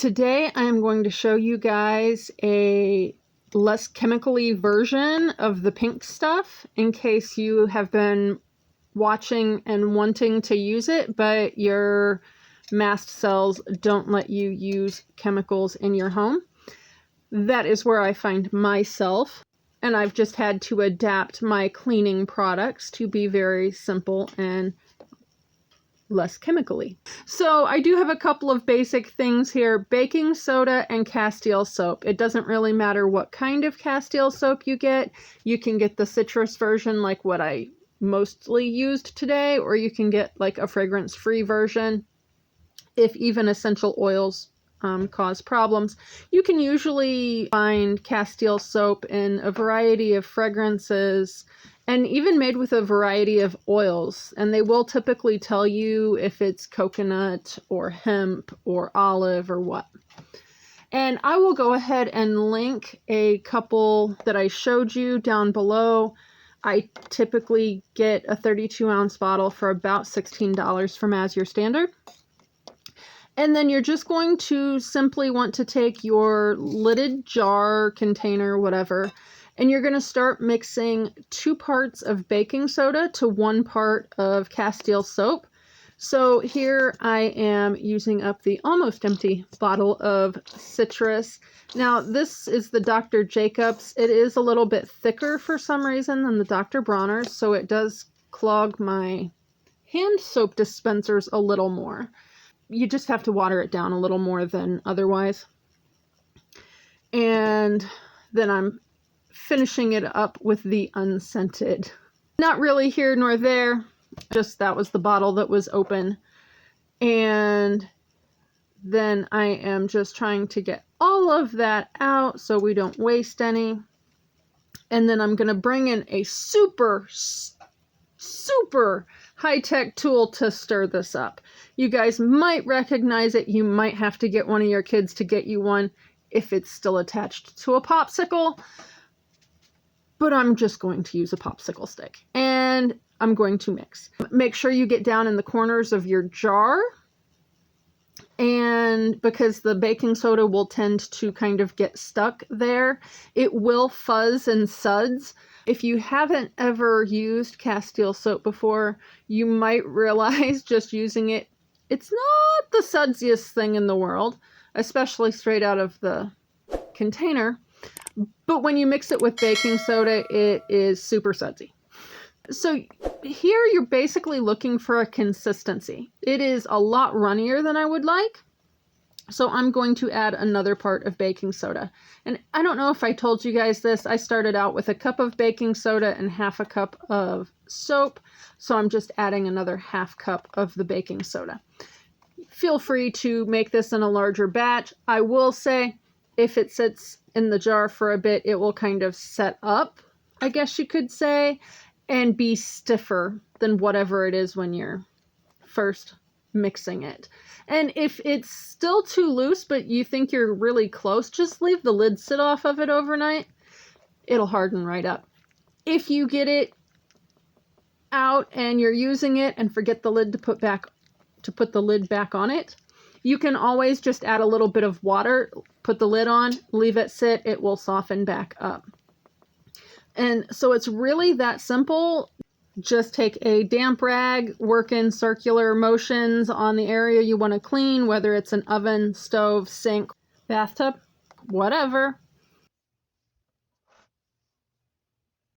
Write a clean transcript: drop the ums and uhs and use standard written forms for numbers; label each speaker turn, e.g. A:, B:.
A: Today I am going to show you guys a less chemically version of the pink stuff in case you have been watching and wanting to use it, but your mast cells don't let you use chemicals in your home. That is where I find myself, and I've just had to adapt my cleaning products to be very simple and less chemically. So I do have a couple of basic things here: baking soda and Castile soap. It doesn't really matter what kind of Castile soap you get. You can get the citrus version like what I mostly used today, or you can get like a fragrance-free version if even essential oils cause problems. You can usually find Castile soap in a variety of fragrances and even made with a variety of oils, and they will typically tell you if it's coconut or hemp or olive or what. And I will go ahead and link a couple that I showed you down below. I typically get a 32-ounce bottle for about $16 from As Your Standard. And then you're just going to simply want to take your lidded jar, container, whatever, and you're going to start mixing 2 parts of baking soda to 1 part of Castile soap. So here I am using up the almost empty bottle of citrus. Now this is the Dr. Jacobs. It is a little bit thicker for some reason than the Dr. Bronner's, so it does clog my hand soap dispensers a little more. You just have to water it down a little more than otherwise. And then I'm finishing it up with the unscented. Not really here nor there, just that was the bottle that was open. And then I am just trying to get all of that out so we don't waste any. And then I'm going to bring in a super high-tech tool to stir this up. You guys might recognize it. You might have to get one of your kids to get you one if it's still attached to a popsicle. But I'm just going to use a popsicle stick. And I'm going to mix. Make sure you get down in the corners of your jar. And because the baking soda will tend to kind of get stuck there, it will fuzz and suds. If you haven't ever used Castile soap before, you might realize just using it, it's not the sudsiest thing in the world, especially straight out of the container. But when you mix it with baking soda, it is super sudsy. So here you're basically looking for a consistency. It is a lot runnier than I would like. So I'm going to add another part of baking soda. And I don't know if I told you guys this. I started out with a cup of baking soda and half a cup of soap. So I'm just adding another half cup of the baking soda. Feel free to make this in a larger batch. I will say if it sits in the jar for a bit, it will kind of set up, I guess you could say, and be stiffer than whatever it is when you're first mixing it. And if it's still too loose, but you think you're really close, just leave the lid sit off of it overnight. It'll harden right up. If you get it out and you're using it and forget the lid to put the lid back on it, you can always just add a little bit of water, put the lid on, leave it sit, it will soften back up. And so it's really that simple. Just take a damp rag, work in circular motions on the area you want to clean, whether it's an oven, stove, sink, bathtub, whatever.